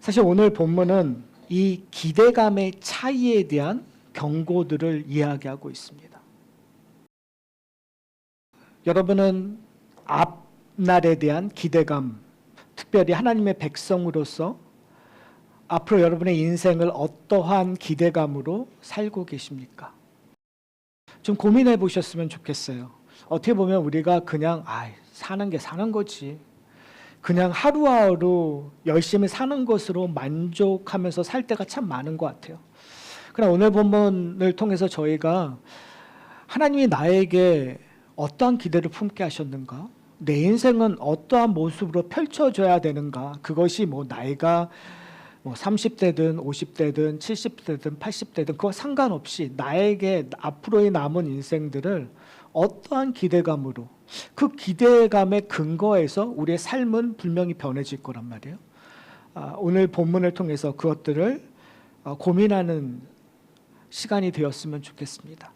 사실 오늘 본문은 이 기대감의 차이에 대한 경고들을 이야기하고 있습니다. 여러분은 앞날에 대한 기대감, 특별히 하나님의 백성으로서 앞으로 여러분의 인생을 어떠한 기대감으로 살고 계십니까? 좀 고민해 보셨으면 좋겠어요. 어떻게 보면 우리가 그냥 사는 게 사는 거지, 그냥 하루하루 열심히 사는 것으로 만족하면서 살 때가 참 많은 것 같아요. 그러나 오늘 본문을 통해서 저희가 하나님이 나에게 어떠한 기대를 품게 하셨는가, 내 인생은 어떠한 모습으로 펼쳐져야 되는가, 그것이 나이가 30대든 50대든 70대든 80대든 그거 상관없이 나에게 앞으로의 남은 인생들을 어떠한 기대감으로, 그 기대감의 근거에서 우리의 삶은 분명히 변해질 거란 말이에요. 오늘 본문을 통해서 그것들을 고민하는 시간이 되었으면 좋겠습니다.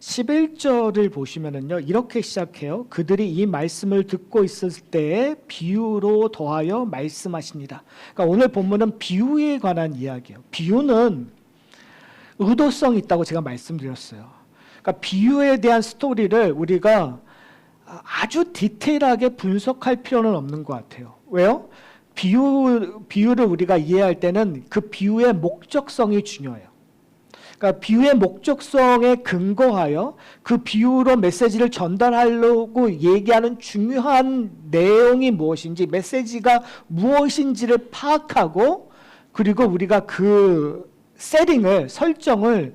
11절을 보시면은요, 이렇게 시작해요. 그들이 이 말씀을 듣고 있을 때에 비유로 더하여 말씀하십니다. 그러니까 오늘 본문은 비유에 관한 이야기예요. 비유는 의도성이 있다고 제가 말씀드렸어요. 그러니까 비유에 대한 스토리를 우리가 아주 디테일하게 분석할 필요는 없는 것 같아요. 왜요? 비유를 우리가 이해할 때는 그 비유의 목적성이 중요해요. 그러니까 비유의 목적성에 근거하여 그 비유로 메시지를 전달하려고 얘기하는 중요한 내용이 무엇인지, 메시지가 무엇인지를 파악하고, 그리고 우리가 그 설정을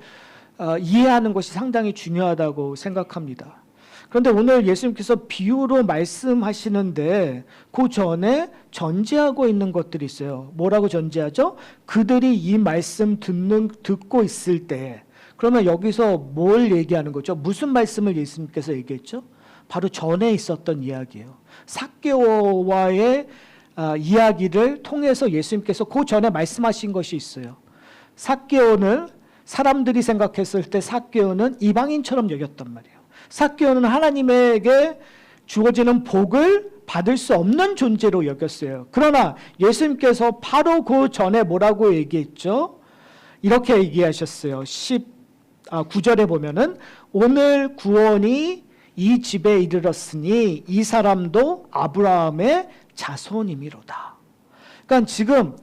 이해하는 것이 상당히 중요하다고 생각합니다. 그런데 오늘 예수님께서 비유로 말씀하시는데 그 전에 전제하고 있는 것들이 있어요. 뭐라고 전제하죠? 그들이 이 말씀 듣고 있을 때. 그러면 여기서 뭘 얘기하는 거죠? 무슨 말씀을 예수님께서 얘기했죠? 바로 전에 있었던 이야기예요. 삭개오와의 이야기를 통해서 예수님께서 그 전에 말씀하신 것이 있어요. 삭개오는 사람들이 생각했을 때 삭개오는 이방인처럼 여겼단 말이에요. 삭개오는 하나님에게 주어지는 복을 받을 수 없는 존재로 여겼어요. 그러나 예수님께서 바로 그 전에 뭐라고 얘기했죠? 이렇게 얘기하셨어요. 9절에 보면은 오늘 구원이 이 집에 이르렀으니 이 사람도 아브라함의 자손이미로다. 그러니까 지금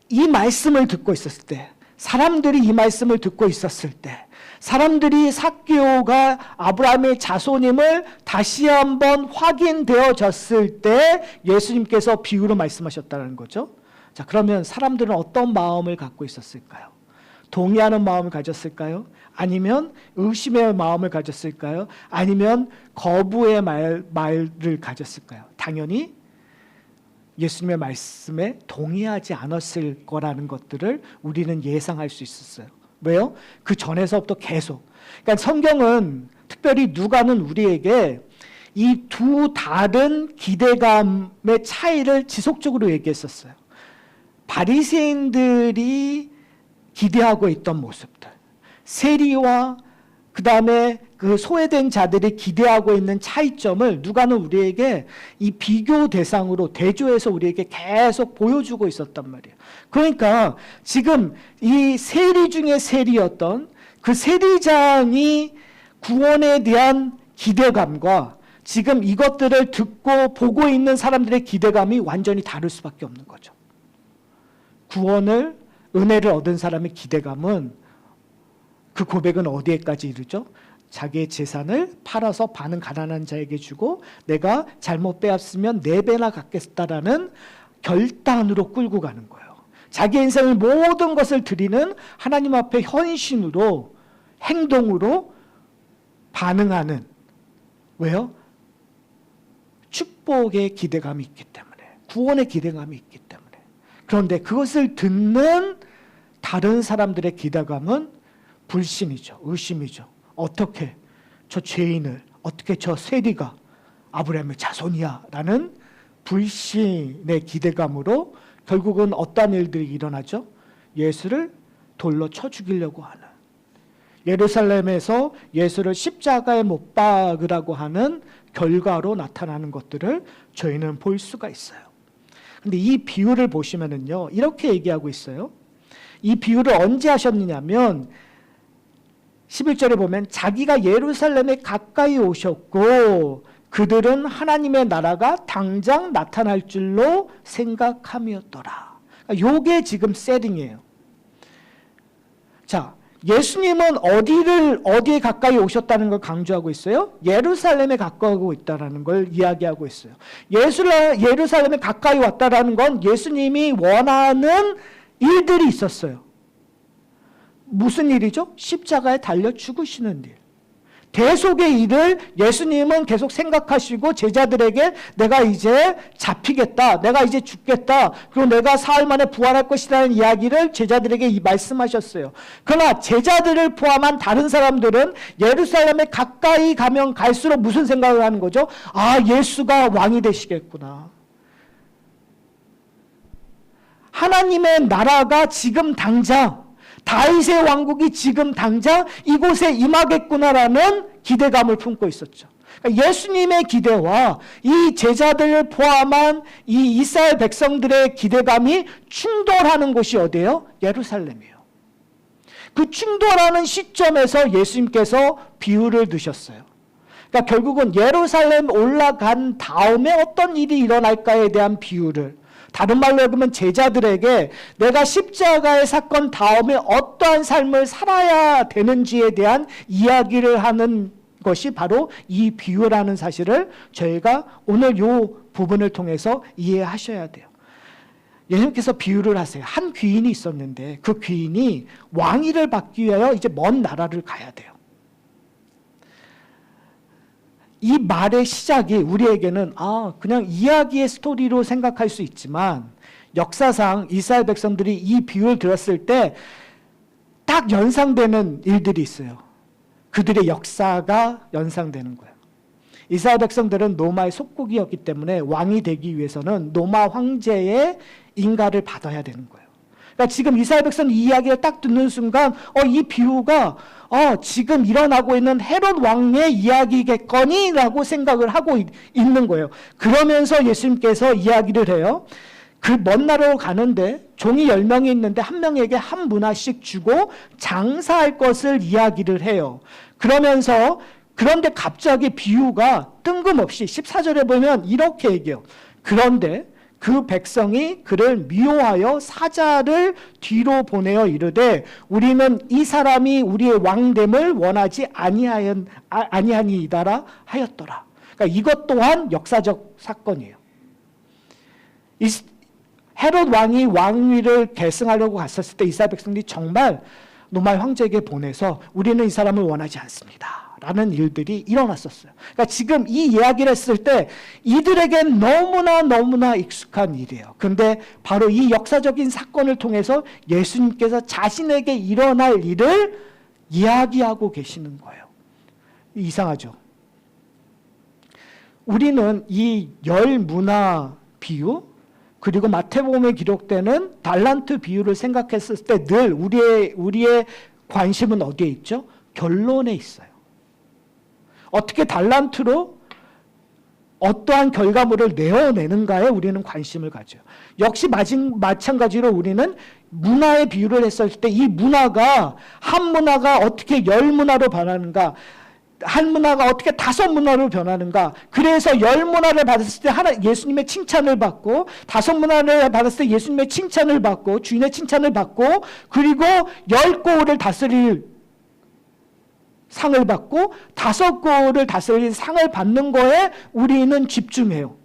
이 말씀을 듣고 있었을 때, 사람들이 이 말씀을 듣고 있었을 때, 사람들이 삭개오가 아브라함의 자손임을 다시 한번 확인되어졌을 때 예수님께서 비유로 말씀하셨다는 거죠. 자, 그러면 사람들은 어떤 마음을 갖고 있었을까요? 동의하는 마음을 가졌을까요? 아니면 의심의 마음을 가졌을까요? 아니면 거부의 말을 가졌을까요? 당연히 예수님의 말씀에 동의하지 않았을 거라는 것들을 우리는 예상할 수 있었어요. 왜요? 그 전에서부터 계속. 그러니까 성경은, 특별히 누가는 우리에게 이 두 다른 기대감의 차이를 지속적으로 얘기했었어요. 바리새인들이 기대하고 있던 모습들, 세리와 그 다음에 그 소외된 자들이 기대하고 있는 차이점을 누가는 우리에게 이 비교 대상으로 대조해서 우리에게 계속 보여주고 있었단 말이에요. 그러니까 지금 이 세리 중에 세리였던 그 세리장이 구원에 대한 기대감과 지금 이것들을 듣고 보고 있는 사람들의 기대감이 완전히 다를 수밖에 없는 거죠. 구원을, 은혜를 얻은 사람의 기대감은, 그 고백은 어디에까지 이르죠? 자기의 재산을 팔아서 반은 가난한 자에게 주고 내가 잘못 빼앗으면 4배나 갚겠다라는 결단으로 끌고 가는 거예요. 자기 인생의 모든 것을 드리는 하나님 앞에 헌신으로, 행동으로 반응하는. 왜요? 축복의 기대감이 있기 때문에, 구원의 기대감이 있기 때문에. 그런데 그것을 듣는 다른 사람들의 기대감은 불신이죠. 의심이죠. 어떻게 저 죄인을, 어떻게 저 세리가 아브라함의 자손이야 라는 불신의 기대감으로 결국은 어떤 일들이 일어나죠? 예수를 돌로 쳐 죽이려고 하는, 예루살렘에서 예수를 십자가에 못 박으라고 하는 결과로 나타나는 것들을 저희는 볼 수가 있어요. 근데 이 비유를 보시면은요, 이렇게 얘기하고 있어요. 이 비유를 언제 하셨느냐면 11절에 보면 자기가 예루살렘에 가까이 오셨고 그들은 하나님의 나라가 당장 나타날 줄로 생각함이었더라. 요게 지금 세팅이에요. 자, 예수님은 어디에 가까이 오셨다는 걸 강조하고 있어요? 예루살렘에 가까이고 있다는 걸 이야기하고 있어요. 예루살렘에 가까이 왔다는 건 예수님이 원하는 일들이 있었어요. 무슨 일이죠? 십자가에 달려 죽으시는 일. 대속의 일을 예수님은 계속 생각하시고 제자들에게 내가 이제 잡히겠다, 내가 이제 죽겠다, 그리고 내가 사흘 만에 부활할 것이라는 이야기를 제자들에게 말씀하셨어요. 그러나 제자들을 포함한 다른 사람들은 예루살렘에 가까이 가면 갈수록 무슨 생각을 하는 거죠? 아, 예수가 왕이 되시겠구나. 하나님의 나라가 지금 당장, 다윗의 왕국이 지금 당장 이곳에 임하겠구나라는 기대감을 품고 있었죠. 그러니까 예수님의 기대와 이 제자들을 포함한 이 이스라엘 백성들의 기대감이 충돌하는 곳이 어디예요? 예루살렘이에요. 그 충돌하는 시점에서 예수님께서 비유를 드셨어요. 그러니까 결국은 예루살렘 올라간 다음에 어떤 일이 일어날까에 대한 비유를, 다른 말로 해보면 제자들에게 내가 십자가의 사건 다음에 어떠한 삶을 살아야 되는지에 대한 이야기를 하는 것이 바로 이 비유라는 사실을 저희가 오늘 이 부분을 통해서 이해하셔야 돼요. 예수님께서 비유를 하세요. 한 귀인이 있었는데 그 귀인이 왕위를 받기 위하여 이제 먼 나라를 가야 돼요. 이 말의 시작이 우리에게는 그냥 이야기의 스토리로 생각할 수 있지만 역사상 이스라엘 백성들이 이 비유를 들었을 때 딱 연상되는 일들이 있어요. 그들의 역사가 연상되는 거예요. 이스라엘 백성들은 로마의 속국이었기 때문에 왕이 되기 위해서는 로마 황제의 인가를 받아야 되는 거예요. 그러니까 지금 이스라엘 백성은 이 이야기를 딱 듣는 순간 이 비유가 지금 일어나고 있는 헤롯 왕의 이야기겠거니라고 생각을 하고 있는 거예요. 그러면서 예수님께서 이야기를 해요. 그 먼 나라로 가는데 종이 10명이 있는데 한 명에게 한 문화씩 주고 장사할 것을 이야기를 해요. 그러면서 그런데 갑자기 비유가 뜬금없이 14절에 보면 이렇게 얘기해요. 그런데 그 백성이 그를 미워하여 사자를 뒤로 보내어 이르되 우리는 이 사람이 우리의 왕됨을 원하지 아니하니이다라 하였더라. 그러니까 이것 또한 역사적 사건이에요. 헤롯 왕이 왕위를 계승하려고 갔었을 때 이스라엘 백성들이 정말 로마 황제에게 보내서 우리는 이 사람을 원하지 않습니다 라는 일들이 일어났었어요. 그러니까 지금 이 이야기를 했을 때 이들에겐 너무나 익숙한 일이에요. 그런데 바로 이 역사적인 사건을 통해서 예수님께서 자신에게 일어날 일을 이야기하고 계시는 거예요. 이상하죠? 우리는 이 열 문화 비유 그리고 마태복음에 기록되는 달란트 비유를 생각했을 때 늘 우리의 관심은 어디에 있죠? 결론에 있어요. 어떻게 달란트로 어떠한 결과물을 내어내는가에 우리는 관심을 가져요. 역시 마찬가지로 우리는 문화의 비유를 했을 때 이 문화가 한 문화가 어떻게 열 문화로 변하는가, 한 문화가 어떻게 5 문화로 변하는가. 그래서 10 문화를 받았을 때 예수님의 칭찬을 받고 5 문화를 받았을 때 예수님의 칭찬을 받고 주인의 칭찬을 받고 그리고 10고을을 다스릴 상을 받고 5고을을 다스릴 상을 받는 거에 우리는 집중해요.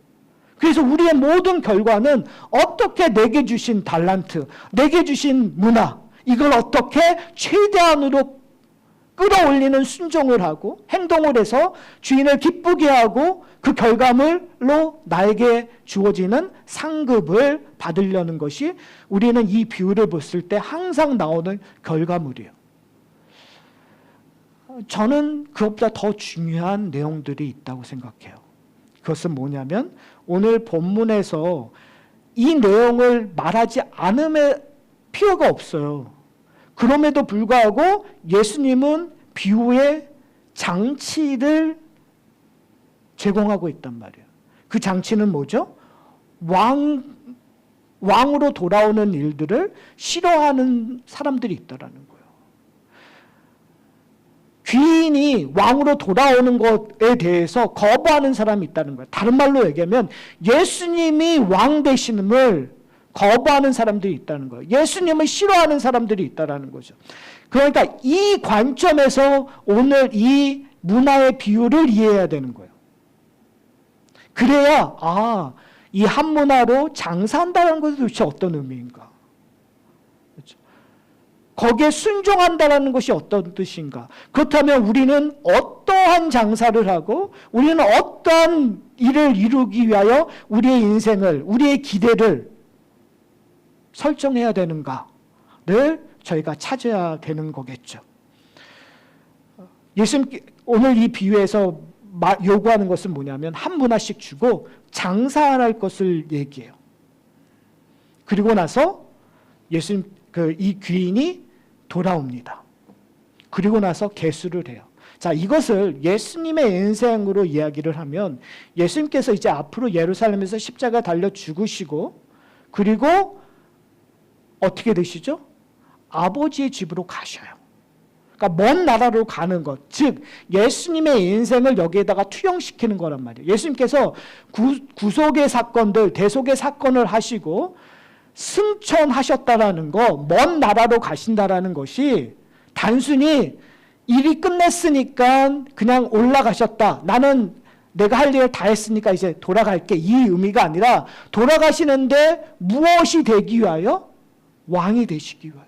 그래서 우리의 모든 결과는 어떻게 내게 주신 달란트, 내게 주신 문화, 이걸 어떻게 최대한으로 끌어올리는 순종을 하고 행동을 해서 주인을 기쁘게 하고 그 결과물로 나에게 주어지는 상급을 받으려는 것이 우리는 이 비유를 봤을 때 항상 나오는 결과물이에요. 저는 그것보다 더 중요한 내용들이 있다고 생각해요. 그것은 뭐냐면 오늘 본문에서 이 내용을 말하지 않음에 필요가 없어요. 그럼에도 불구하고 예수님은 비유의 장치를 제공하고 있단 말이에요. 그 장치는 뭐죠? 왕으로 돌아오는 일들을 싫어하는 사람들이 있다라는 거예요. 귀인이 왕으로 돌아오는 것에 대해서 거부하는 사람이 있다는 거예요. 다른 말로 얘기하면 예수님이 왕 되심을 거부하는 사람들이 있다는 거예요. 예수님을 싫어하는 사람들이 있다는 거죠. 그러니까 이 관점에서 오늘 이 문화의 비유를 이해해야 되는 거예요. 그래야 이 한 문화로 장사한다는 것이 도대체 어떤 의미인가? 그렇죠? 거기에 순종한다는 것이 어떤 뜻인가? 그렇다면 우리는 어떠한 장사를 하고 우리는 어떠한 일을 이루기 위하여 우리의 인생을, 우리의 기대를 설정해야 되는가를 저희가 찾아야 되는 거겠죠. 예수님 오늘 이 비유에서 요구하는 것은 뭐냐면 한 문화씩 주고 장사할 것을 얘기해요. 그리고 나서 예수님 이 귀인이 돌아옵니다. 그리고 나서 계수를 해요. 자, 이것을 예수님의 인생으로 이야기를 하면 예수님께서 이제 앞으로 예루살렘에서 십자가 달려 죽으시고 그리고 어떻게 되시죠? 아버지의 집으로 가셔요. 그러니까 먼 나라로 가는 것, 즉 예수님의 인생을 여기에다가 투영시키는 거란 말이에요. 예수님께서 구속의 사건들, 대속의 사건을 하시고 승천하셨다라는 거, 먼 나라로 가신다라는 것이 단순히 일이 끝냈으니까 그냥 올라가셨다. 나는 내가 할 일을 다 했으니까 이제 돌아갈게. 이 의미가 아니라 돌아가시는데 무엇이 되기 위하여? 왕이 되시기 위하여.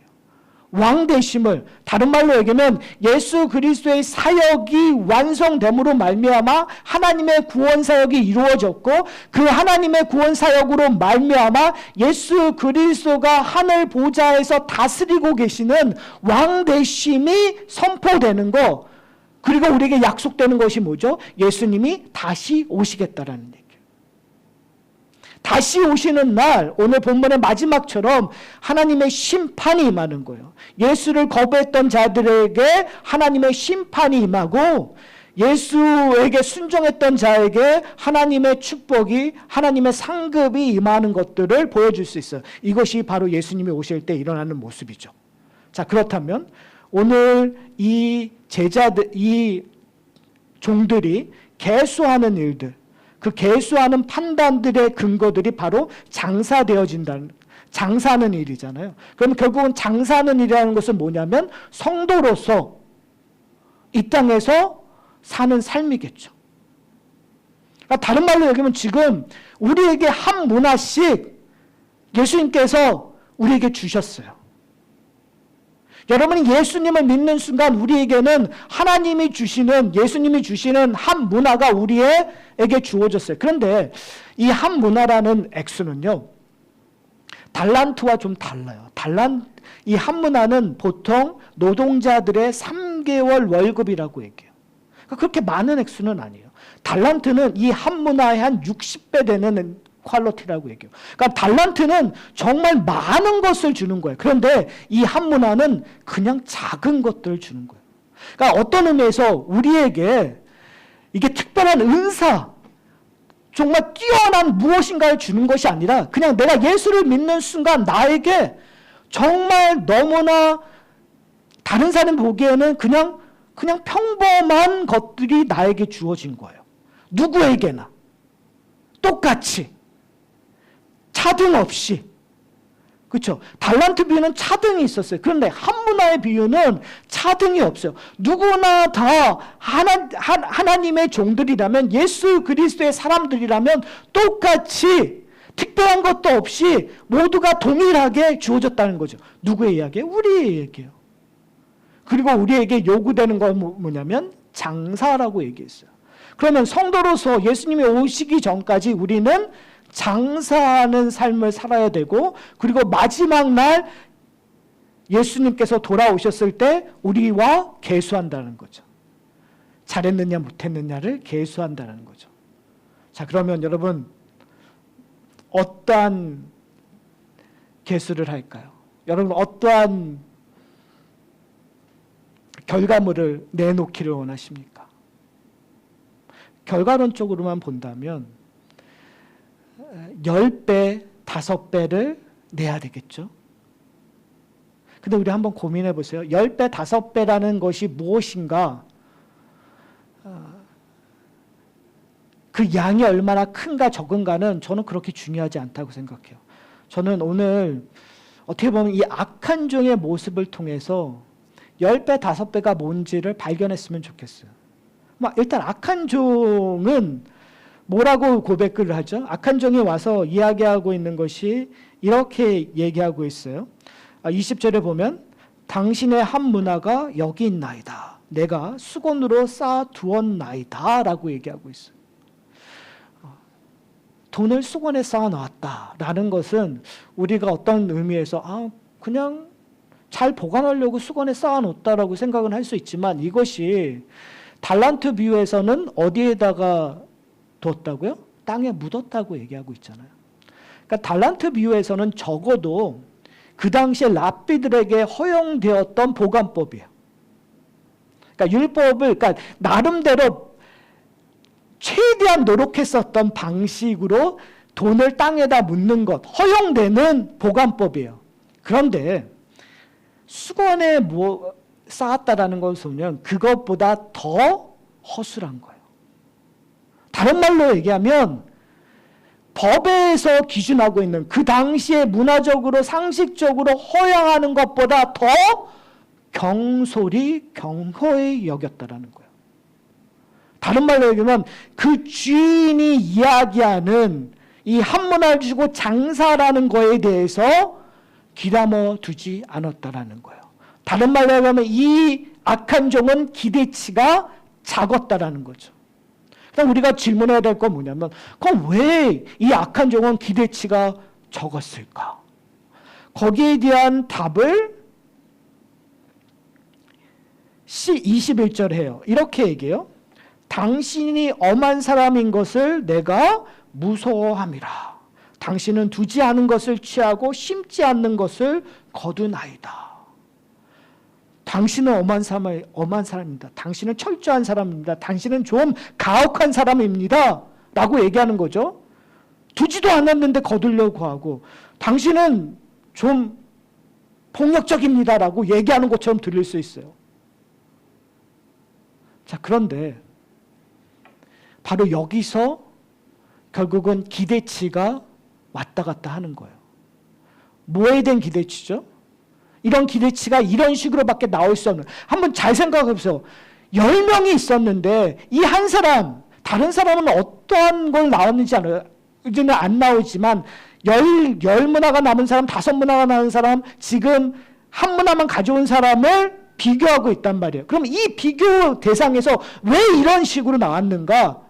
왕 되심을, 다른 말로 얘기하면 예수 그리스도의 사역이 완성됨으로 말미암아 하나님의 구원 사역이 이루어졌고 그 하나님의 구원 사역으로 말미암아 예수 그리스도가 하늘 보좌에서 다스리고 계시는 왕 되심이 선포되는 거, 그리고 우리에게 약속되는 것이 뭐죠? 예수님이 다시 오시겠다라는 얘기예요. 다시 오시는 날, 오늘 본문의 마지막처럼 하나님의 심판이 임하는 거예요. 예수를 거부했던 자들에게 하나님의 심판이 임하고 예수에게 순종했던 자에게 하나님의 축복이, 하나님의 상급이 임하는 것들을 보여줄 수 있어요. 이것이 바로 예수님이 오실 때 일어나는 모습이죠. 자, 그렇다면 오늘 이 제자들, 이 종들이 계수하는 일들, 그 계수하는 판단들의 근거들이 바로 장사하는 일이잖아요. 그럼 결국은 장사하는 일이라는 것은 뭐냐면 성도로서 이 땅에서 사는 삶이겠죠. 그러니까 다른 말로 얘기하면 지금 우리에게 한 문화씩 예수님께서 우리에게 주셨어요. 여러분이 예수님을 믿는 순간 우리에게는 하나님이 주시는, 예수님이 주시는 한 문화가 우리에게 주어졌어요. 그런데 이 한 문화라는 액수는요, 달란트와 좀 달라요. 이 한 문화는 보통 노동자들의 3개월 월급이라고 얘기해요. 그러니까 그렇게 많은 액수는 아니에요. 달란트는 이 한 문화의 한 60배 되는 퀄리티라고 얘기해요. 그러니까 달란트는 정말 많은 것을 주는 거예요. 그런데 이 한 문화는 그냥 작은 것들을 주는 거예요. 그러니까 어떤 의미에서 우리에게 이게 특별한 은사, 정말 뛰어난 무엇인가를 주는 것이 아니라 그냥 내가 예수를 믿는 순간 나에게 정말 너무나 다른 사람 보기에는 그냥 평범한 것들이 나에게 주어진 거예요. 누구에게나 똑같이 차등 없이. 그렇죠? 달란트 비유는 차등이 있었어요. 그런데 한 문화의 비유는 차등이 없어요. 누구나 다 하나님의 종들이라면, 예수 그리스도의 사람들이라면 똑같이 특별한 것도 없이 모두가 동일하게 주어졌다는 거죠. 누구의 이야기예요? 우리의 얘기예요. 그리고 우리에게 요구되는 건 뭐냐면 장사라고 얘기했어요. 그러면 성도로서 예수님이 오시기 전까지 우리는 장사하는 삶을 살아야 되고, 그리고 마지막 날 예수님께서 돌아오셨을 때 우리와 계수한다는 거죠. 잘했느냐 못했느냐를 계수한다는 거죠. 자, 그러면 여러분 어떠한 계수를 할까요? 여러분 어떠한 결과물을 내놓기를 원하십니까? 결과론적으로만 본다면 10배, 5배를 내야 되겠죠. 근데 우리 한번 고민해 보세요. 10배, 5배라는 것이 무엇인가? 그 양이 얼마나 큰가 적은가는 저는 그렇게 중요하지 않다고 생각해요. 저는 오늘 어떻게 보면 이 악한 종의 모습을 통해서 10배, 5배가 뭔지를 발견했으면 좋겠어요. 일단 악한 종은 뭐라고 고백을 하죠? 악한 종이 와서 이야기하고 있는 것이 이렇게 얘기하고 있어요. 20절에 보면 당신의 한 문화가 여기 있나이다. 내가 수건으로 쌓아두었나이다 라고 얘기하고 있어요. 돈을 수건에 쌓아놨다라는 것은 우리가 어떤 의미에서 그냥 잘 보관하려고 수건에 쌓아놓았다라고 생각은 할 수 있지만 이것이 달란트 비유에서는 어디에다가 뒀다고요? 땅에 묻었다고 얘기하고 있잖아요. 그러니까 달란트 비유에서는 적어도 그 당시에 랍비들에게 허용되었던 보관법이에요. 그러니까 율법을 나름대로 최대한 노력했었던 방식으로 돈을 땅에다 묻는 것, 허용되는 보관법이에요. 그런데 수건에 쌓았다라는 것은 그것보다 더 허술한 거예요. 다른 말로 얘기하면 법에서 기준하고 있는 그 당시에 문화적으로 상식적으로 허용하는 것보다 더 경솔히 경허히 여겼다라는 거예요. 다른 말로 얘기하면 그 주인이 이야기하는 이 한문화를 주고 장사라는 거에 대해서 귀담아 두지 않았다라는 거예요. 다른 말로 얘기하면 이 악한 종은 기대치가 작았다라는 거죠. 그럼 우리가 질문해야 될 건 뭐냐면 그럼 왜 이 악한 종은 기대치가 적었을까? 거기에 대한 답을 21절 해요. 이렇게 얘기해요. 당신이 엄한 사람인 것을 내가 무서워함이라. 당신은 두지 않은 것을 취하고 심지 않는 것을 거두나이다. 당신은 엄한 사람입니다. 당신은 철저한 사람입니다. 당신은 좀 가혹한 사람입니다. 라고 얘기하는 거죠. 두지도 않았는데 거두려고 하고 당신은 좀 폭력적입니다. 라고 얘기하는 것처럼 들릴 수 있어요. 자, 그런데 바로 여기서 결국은 기대치가 왔다 갔다 하는 거예요. 뭐에 대한 기대치죠? 이런 기대치가 이런 식으로밖에 나올 수 없는. 한번 잘 생각해 보세요. 10명이 있었는데 이 한 사람, 다른 사람은 어떠한 걸 나왔는지 알아요? 이제는 안 나오지만 10문화가 남은 사람, 5문화가 남은 사람, 지금 한 문화만 가져온 사람을 비교하고 있단 말이에요. 그럼 이 비교 대상에서 왜 이런 식으로 나왔는가?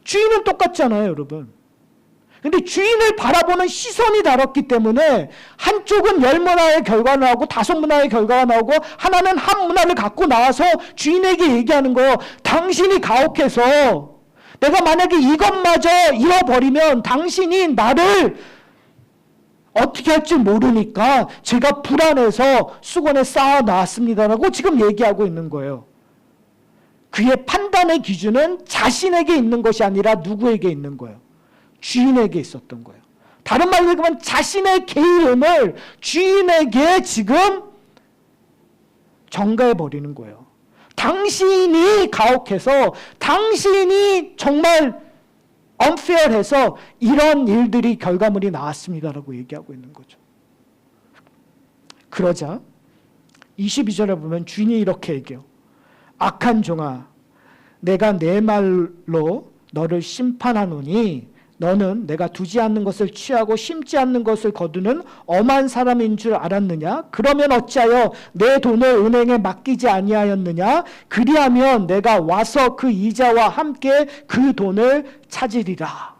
주인은 똑같잖아요, 여러분. 근데 주인을 바라보는 시선이 다르기 때문에 한쪽은 10문화의 결과가 나오고 5문화의 결과가 나오고 하나는 한 문화를 갖고 나와서 주인에게 얘기하는 거예요. 당신이 가혹해서 내가 만약에 이것마저 잃어버리면 당신이 나를 어떻게 할지 모르니까 제가 불안해서 수건에 쌓아놨습니다라고 지금 얘기하고 있는 거예요. 그의 판단의 기준은 자신에게 있는 것이 아니라 누구에게 있는 거예요? 주인에게 있었던 거예요. 다른 말로 얘기하면 자신의 게으름을 주인에게 지금 전가해버리는 거예요. 당신이 가혹해서 당신이 정말 unfair해서 이런 일들이 결과물이 나왔습니다라고 얘기하고 있는 거죠. 그러자 22절에 보면 주인이 이렇게 얘기해요. 악한 종아, 내가 내 말로 너를 심판하노니 너는 내가 두지 않는 것을 취하고 심지 않는 것을 거두는 엄한 사람인 줄 알았느냐? 그러면 어찌하여 내 돈을 은행에 맡기지 아니하였느냐? 그리하면 내가 와서 그 이자와 함께 그 돈을 찾으리라.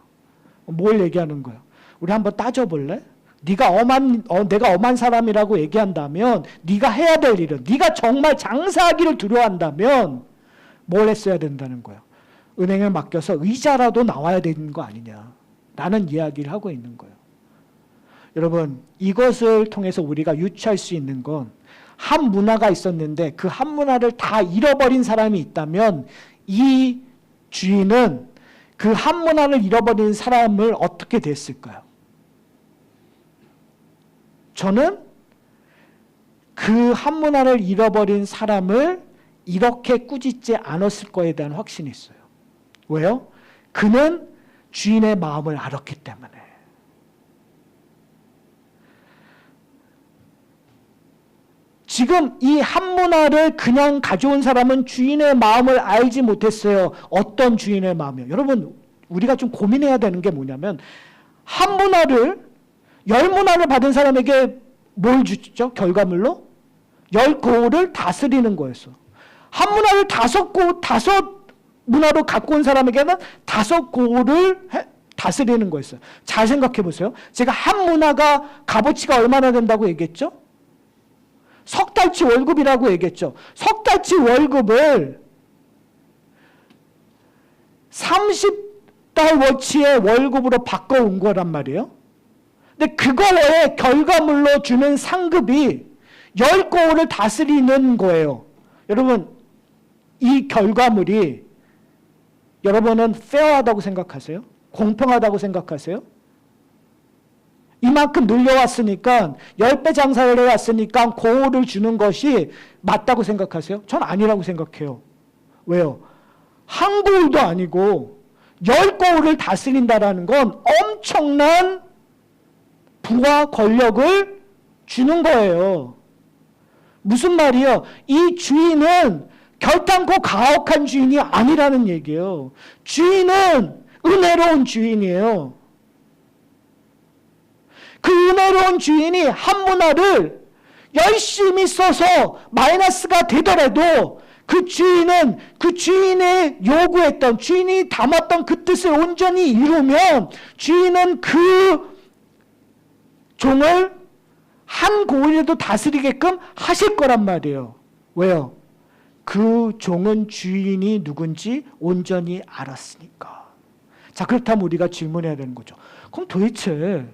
뭘 얘기하는 거예요? 우리 한번 따져볼래? 내가 엄한 사람이라고 얘기한다면 네가 해야 될 일은, 네가 정말 장사하기를 두려워한다면 뭘 했어야 된다는 거예요? 은행에 맡겨서 이자라도 나와야 되는 거 아니냐라는 이야기를 하고 있는 거예요. 여러분, 이것을 통해서 우리가 유추할 수 있는 건 한 문화가 있었는데 그 한 문화를 다 잃어버린 사람이 있다면 이 주인은 그 한 문화를 잃어버린 사람을 어떻게 됐을까요? 저는 그 한 문화를 잃어버린 사람을 이렇게 꾸짖지 않았을 거에 대한 확신이 있어요. 왜요? 그는 주인의 마음을 알았기 때문에. 지금 이 한 문화를 그냥 가져온 사람은 주인의 마음을 알지 못했어요. 어떤 주인의 마음이요? 여러분, 우리가 좀 고민해야 되는 게 뭐냐면, 한 문화를, 10문화를 받은 사람에게 뭘 주죠? 결과물로? 10고를 다스리는 거였어. 한 문화를 5문화로 갖고 온 사람에게는 5고를 다스리는 거였어요. 잘 생각해 보세요. 제가 한 문화가 값어치가 얼마나 된다고 얘기했죠? 석 달치 월급이라고 얘기했죠. 석 달치 월급을 30달어치의 월급으로 바꿔온 거란 말이에요. 근데 그거에 결과물로 주는 상급이 10고를 다스리는 거예요. 여러분, 이 결과물이 여러분은 페어하다고 생각하세요? 공평하다고 생각하세요? 이만큼 늘려왔으니까 10배 장사를 해왔으니까 고를 주는 것이 맞다고 생각하세요? 전 아니라고 생각해요. 왜요? 한 고울도 아니고 10고울을 다스린다는 건 엄청난 부와 권력을 주는 거예요. 무슨 말이요? 이 주인은 결단코 가혹한 주인이 아니라는 얘기예요. 주인은 은혜로운 주인이에요. 그 은혜로운 주인이 한 문화를 열심히 써서 마이너스가 되더라도 그 주인은 그 주인의 요구했던, 주인이 담았던 그 뜻을 온전히 이루면 주인은 그 종을 한 고을에도 다스리게끔 하실 거란 말이에요. 왜요? 그 종은 주인이 누군지 온전히 알았으니까. 자, 그렇다면 우리가 질문해야 되는 거죠. 그럼 도대체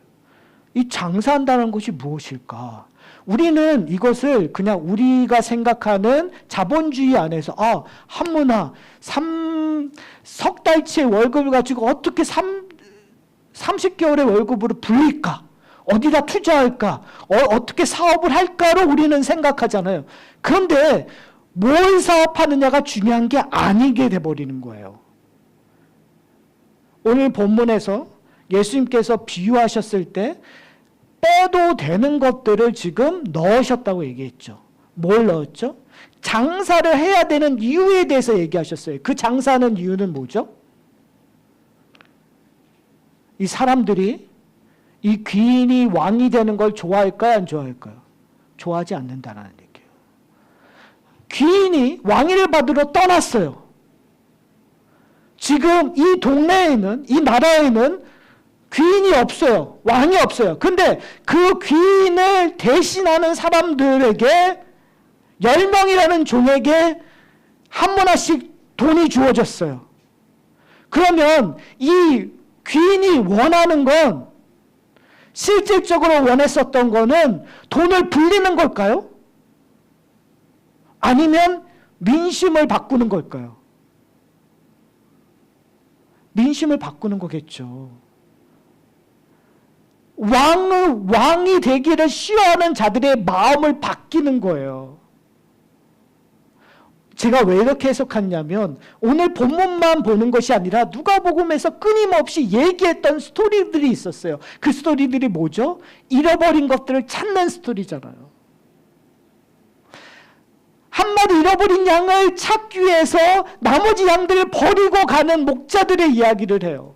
이 장사한다는 것이 무엇일까? 우리는 이것을 그냥 우리가 생각하는 자본주의 안에서 한 문화, 석 달치의 월급을 가지고 어떻게 30개월의 월급으로 불릴까? 어디다 투자할까? 어떻게 사업을 할까로 우리는 생각하잖아요. 그런데 뭘 사업하느냐가 중요한 게 아니게 돼버리는 거예요. 오늘 본문에서 예수님께서 비유하셨을 때 빼도 되는 것들을 지금 넣으셨다고 얘기했죠. 뭘 넣었죠? 장사를 해야 되는 이유에 대해서 얘기하셨어요. 그 장사하는 이유는 뭐죠? 이 사람들이 이 귀인이 왕이 되는 걸 좋아할까요? 안 좋아할까요? 좋아하지 않는다는 얘기예요. 귀인이 왕위를 받으러 떠났어요. 지금 이 동네에는, 이 나라에는 귀인이 없어요. 왕이 없어요. 근데 그 귀인을 대신하는 사람들에게 10명이라는 종에게 한 문화씩 돈이 주어졌어요. 그러면 이 귀인이 원하는 건, 실질적으로 원했었던 거는 돈을 불리는 걸까요? 아니면 민심을 바꾸는 걸까요? 민심을 바꾸는 거겠죠. 왕이 되기를 싫어하는 자들의 마음을 바뀌는 거예요. 제가 왜 이렇게 해석하냐면, 오늘 본문만 보는 것이 아니라 누가복음에서 끊임없이 얘기했던 스토리들이 있었어요. 그 스토리들이 뭐죠? 잃어버린 것들을 찾는 스토리잖아요. 한 마리 잃어버린 양을 찾기 위해서 나머지 양들을 버리고 가는 목자들의 이야기를 해요.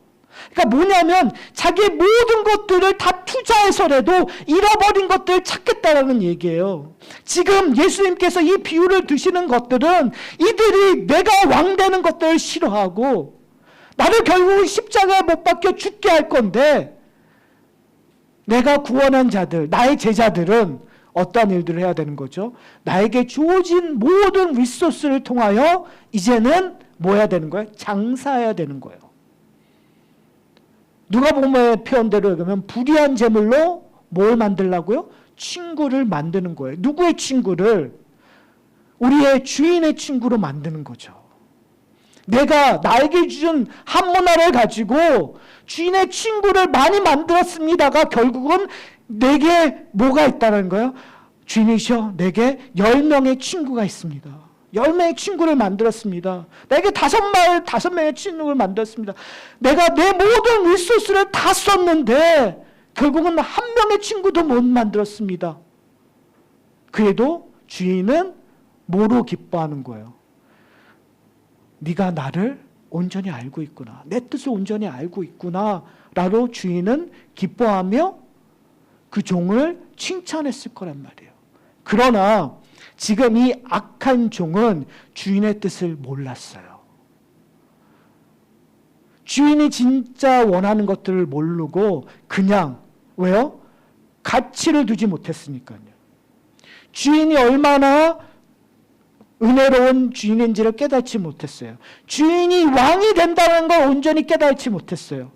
그러니까 뭐냐면 자기의 모든 것들을 다 투자해서라도 잃어버린 것들을 찾겠다라는 얘기예요. 지금 예수님께서 이 비유를 드시는 것들은 이들이 내가 왕 되는 것들을 싫어하고 나를 결국 십자가에 못 박혀 죽게 할 건데, 내가 구원한 자들, 나의 제자들은 어떠한 일들을 해야 되는 거죠? 나에게 주어진 모든 리소스를 통하여 이제는 뭐 해야 되는 거예요? 장사해야 되는 거예요. 누가복음의 표현대로 그러면 불의한 재물로 뭘 만들라고요? 친구를 만드는 거예요. 누구의 친구를? 우리의 주인의 친구로 만드는 거죠. 내가 나에게 준 한 문화를 가지고 주인의 친구를 많이 만들었습니다가 결국은 내게 뭐가 있다는 거예요? 주인이시여, 내게 10명의 친구가 있습니다. 10명의 친구를 만들었습니다. 내게 5명의 친구를 만들었습니다. 내가 내 모든 리소스를 다 썼는데 결국은 한 명의 친구도 못 만들었습니다. 그래도 주인은 뭐로 기뻐하는 거예요? 네가 나를 온전히 알고 있구나. 내 뜻을 온전히 알고 있구나. 라로 주인은 기뻐하며 그 종을 칭찬했을 거란 말이에요. 그러나 지금 이 악한 종은 주인의 뜻을 몰랐어요. 주인이 진짜 원하는 것들을 모르고 그냥, 왜요? 가치를 두지 못했으니까요. 주인이 얼마나 은혜로운 주인인지를 깨닫지 못했어요. 주인이 왕이 된다는 걸 온전히 깨닫지 못했어요.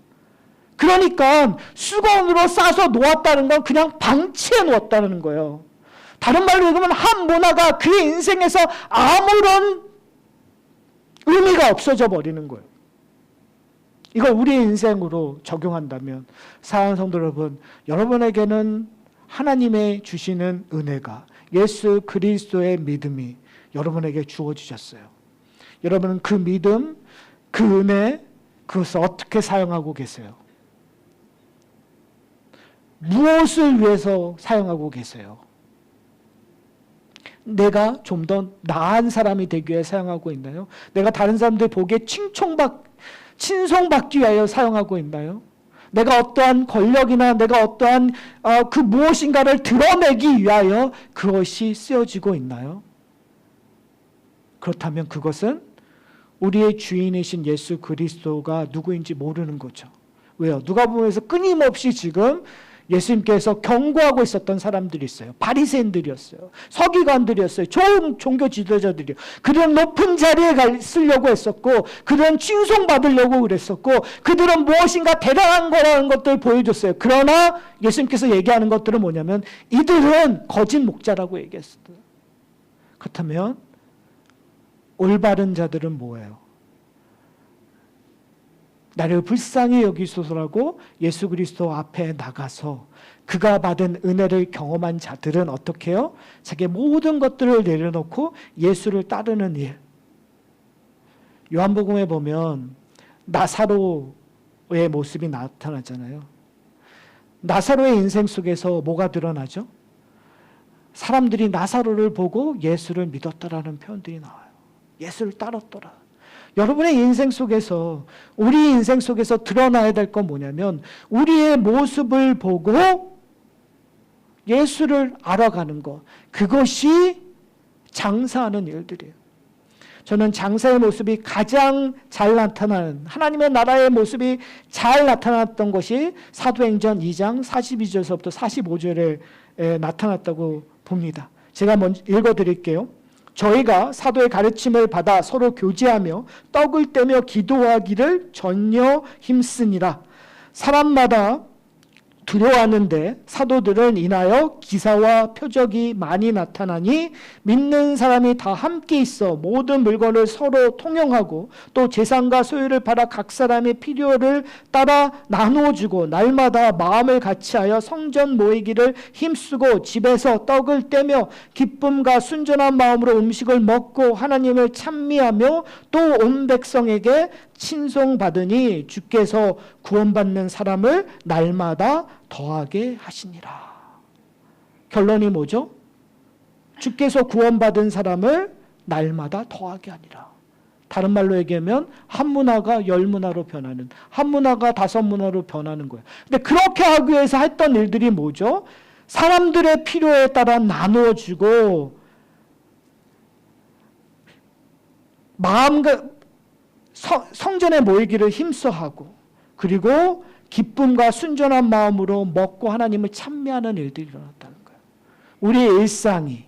그러니까 수건으로 싸서 놓았다는 건 그냥 방치해 놓았다는 거예요. 다른 말로 얘기하면 한 문화가 그의 인생에서 아무런 의미가 없어져 버리는 거예요. 이걸 우리 인생으로 적용한다면 사랑하는 성도 여러분, 여러분에게는 하나님의 주시는 은혜가, 예수 그리스도의 믿음이 여러분에게 주어지셨어요. 여러분은 그 믿음, 그 은혜, 그것을 어떻게 사용하고 계세요? 무엇을 위해서 사용하고 계세요? 내가 좀 더 나은 사람이 되기 위해 사용하고 있나요? 내가 다른 사람들 보기에 친송받기 위하여 사용하고 있나요? 내가 어떠한 권력이나 내가 어떠한 그 무엇인가를 드러내기 위하여 그것이 쓰여지고 있나요? 그렇다면 그것은 우리의 주인이신 예수 그리스도가 누구인지 모르는 거죠. 왜요? 누가복음에서 끊임없이 지금 예수님께서 경고하고 있었던 사람들이 있어요. 바리새인들이었어요. 서기관들이었어요. 좋은 종교 지도자들이요. 그들은 높은 자리에 쓰려고 했었고, 그들은 칭송받으려고 그랬었고, 그들은 무엇인가 대단한 거라는 것들을 보여줬어요. 그러나 예수님께서 얘기하는 것들은 뭐냐면 이들은 거짓 목자라고 얘기했어요. 그렇다면 올바른 자들은 뭐예요? 나를 불쌍히 여기소서라고 예수 그리스도 앞에 나가서 그가 받은 은혜를 경험한 자들은 어떻게 해요? 자기의 모든 것들을 내려놓고 예수를 따르는 일. 요한복음에 보면 나사로의 모습이 나타나잖아요. 나사로의 인생 속에서 뭐가 드러나죠? 사람들이 나사로를 보고 예수를 믿었다라는 표현들이 나와요. 예수를 따랐더라. 여러분의 인생 속에서, 우리 인생 속에서 드러나야 될 건 뭐냐면 우리의 모습을 보고 예수를 알아가는 것. 그것이 장사하는 일들이에요. 저는 장사의 모습이 가장 잘 나타나는, 하나님의 나라의 모습이 잘 나타났던 것이 사도행전 2장 42절에서부터 45절에 나타났다고 봅니다. 제가 먼저 읽어드릴게요. 저희가 사도의 가르침을 받아 서로 교제하며 떡을 떼며 기도하기를 전혀 힘쓰니라. 사람마다 두려워하는데 사도들은 인하여 기사와 표적이 많이 나타나니 믿는 사람이 다 함께 있어 모든 물건을 서로 통용하고 또 재산과 소유를 팔아 각 사람의 필요를 따라 나누어주고 날마다 마음을 같이하여 성전 모이기를 힘쓰고 집에서 떡을 떼며 기쁨과 순전한 마음으로 음식을 먹고 하나님을 찬미하며 또 온 백성에게 친송받으니 주께서 구원받는 사람을 날마다 더하게 하시니라. 결론이 뭐죠? 주께서 구원받은 사람을 날마다 더하게 하니라. 다른 말로 얘기하면 한 문화가 10문화로 변하는, 한 문화가 5문화로 변하는 거예요. 근데 그렇게 하기 위해서 했던 일들이 뭐죠? 사람들의 필요에 따라 나누어 주고 마음과 성전에 모이기를 힘써하고 그리고 기쁨과 순전한 마음으로 먹고 하나님을 찬미하는 일들이 일어났다는 거예요. 우리의 일상이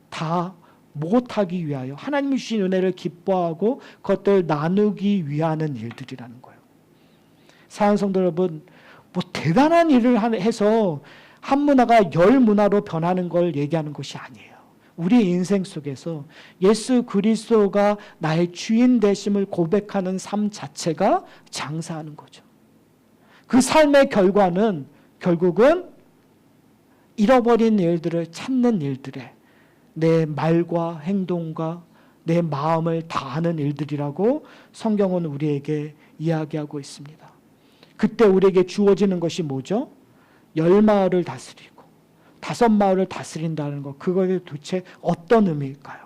다 못하기 위하여 하나님이 주신 은혜를 기뻐하고 그것들을 나누기 위하는 일들이라는 거예요. 사랑하는 성도 여러분, 뭐 대단한 일을 해서 한 문화가 10문화로 변하는 걸 얘기하는 것이 아니에요. 우리 인생 속에서 예수 그리스도가 나의 주인 되심을 고백하는 삶 자체가 장사하는 거죠. 그 삶의 결과는 결국은 잃어버린 일들을 찾는 일들에 내 말과 행동과 내 마음을 다하는 일들이라고 성경은 우리에게 이야기하고 있습니다. 그때 우리에게 주어지는 것이 뭐죠? 10마을을 다스리고 5마을을 다스린다는 것, 그것이 도대체 어떤 의미일까요?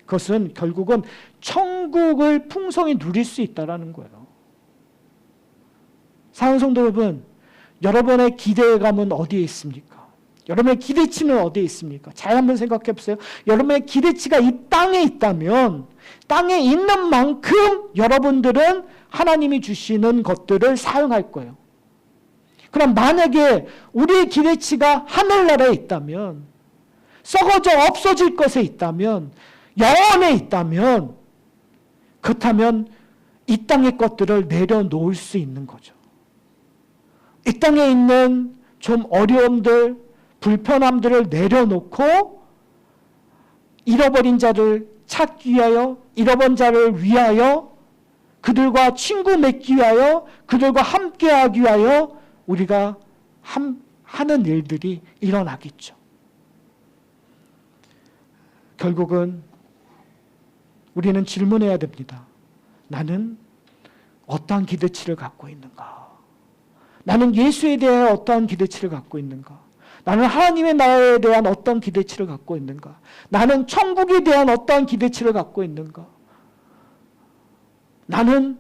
그것은 결국은 천국을 풍성히 누릴 수 있다는 거예요. 사랑하는 성도 여러분, 여러분의 기대감은 어디에 있습니까? 여러분의 기대치는 어디에 있습니까? 잘 한번 생각해 보세요. 여러분의 기대치가 이 땅에 있다면 땅에 있는 만큼 여러분들은 하나님이 주시는 것들을 사용할 거예요. 그럼 만약에 우리의 기대치가 하늘나라에 있다면, 썩어져 없어질 것에 있다면, 영원에 있다면, 그렇다면 이 땅의 것들을 내려놓을 수 있는 거죠. 이 땅에 있는 좀 어려움들, 불편함들을 내려놓고 잃어버린 자를 찾기 위하여, 잃어버린 자를 위하여, 그들과 친구 맺기 위하여, 그들과 함께하기 위하여 우리가 하는 일들이 일어나겠죠. 결국은 우리는 질문해야 됩니다. 나는 어떠한 기대치를 갖고 있는가? 나는 예수에 대해 어떠한 기대치를 갖고 있는가? 나는 하나님의 나라에 대한 어떤 기대치를 갖고 있는가? 나는 천국에 대한 어떠한 기대치를 갖고 있는가? 나는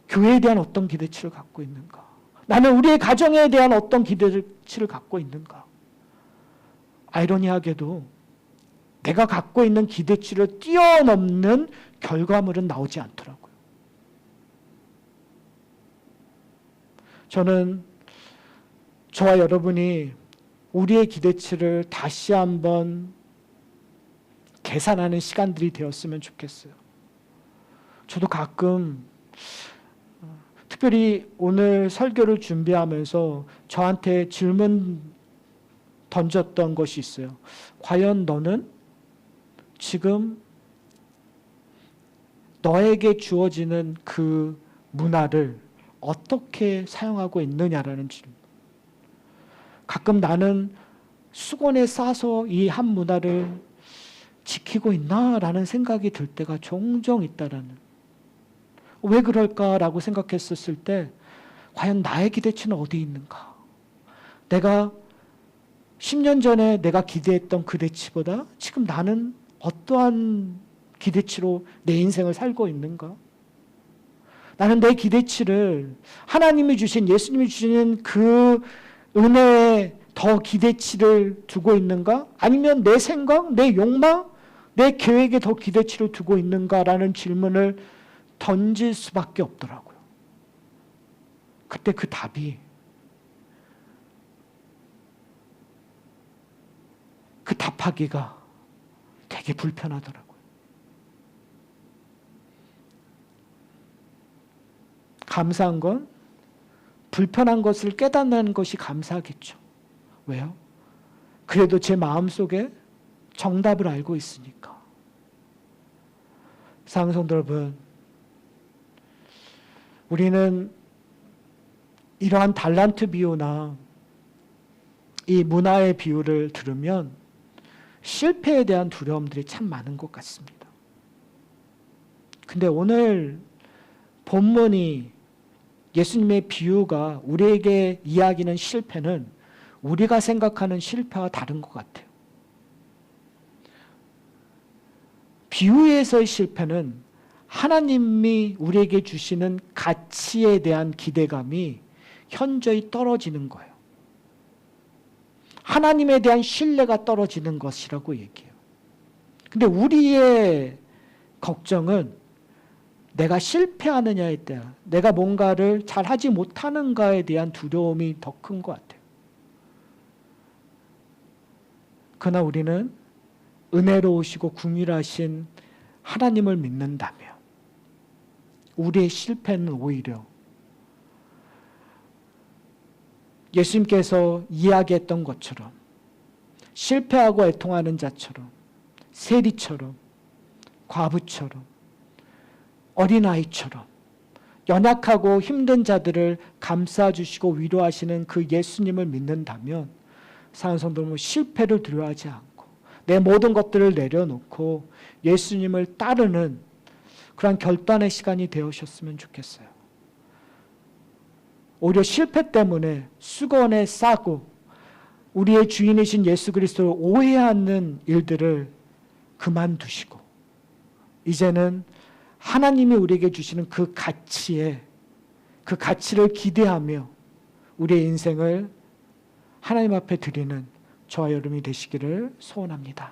교회에 대한 어떤 기대치를 갖고 있는가? 나는 우리의 가정에 대한 어떤 기대치를 갖고 있는가? 아이러니하게도 내가 갖고 있는 기대치를 뛰어넘는 결과물은 나오지 않더라고요. 저는 저와 여러분이 우리의 기대치를 다시 한번 계산하는 시간들이 되었으면 좋겠어요. 저도 가끔 특별히 오늘 설교를 준비하면서 저한테 질문 던졌던 것이 있어요. 과연 너는 지금 너에게 주어지는 그 문화를 어떻게 사용하고 있느냐라는 질문. 가끔 나는 수건에 싸서 이 한 문화를 지키고 있나라는 생각이 들 때가 종종 있다라는. 왜 그럴까라고 생각했었을 때 과연 나의 기대치는 어디 있는가? 내가 10년 전에 내가 기대했던 기대치보다 지금 나는 어떠한 기대치로 내 인생을 살고 있는가? 나는 내 기대치를 하나님이 주신, 예수님이 주시는 그 은혜에 더 기대치를 두고 있는가? 아니면 내 생각, 내 욕망, 내 계획에 더 기대치를 두고 있는가라는 질문을 던질 수밖에 없더라고요. 그때 그 답이, 그 답하기가 되게 불편하더라고요. 감사한 건 불편한 것을 깨닫는 것이 감사하겠죠. 왜요? 그래도 제 마음속에 정답을 알고 있으니까. 사랑하는 성도 여러분, 우리는 이러한 달란트 비유나 이 문화의 비유를 들으면 실패에 대한 두려움들이 참 많은 것 같습니다. 근데 오늘 본문이, 예수님의 비유가 우리에게 이야기하는 실패는 우리가 생각하는 실패와 다른 것 같아요. 비유에서의 실패는 하나님이 우리에게 주시는 가치에 대한 기대감이 현저히 떨어지는 거예요. 하나님에 대한 신뢰가 떨어지는 것이라고 얘기해요. 근데 우리의 걱정은 내가 실패하느냐에 대한, 내가 뭔가를 잘하지 못하는가에 대한 두려움이 더 큰 것 같아요. 그러나 우리는 은혜로우시고 긍휼하신 하나님을 믿는다면 우리의 실패는 오히려 예수님께서 이야기했던 것처럼 실패하고 애통하는 자처럼, 세리처럼, 과부처럼, 어린아이처럼 연약하고 힘든 자들을 감싸주시고 위로하시는 그 예수님을 믿는다면 사랑하는 성도 여러분, 실패를 두려워하지 않고 내 모든 것들을 내려놓고 예수님을 따르는 그런 결단의 시간이 되으셨으면 좋겠어요. 오히려 실패 때문에 수건에 싸고 우리의 주인이신 예수 그리스도를 오해하는 일들을 그만두시고 이제는 하나님이 우리에게 주시는 그 가치를 기대하며 우리의 인생을 하나님 앞에 드리는 저와 여러분이 되시기를 소원합니다.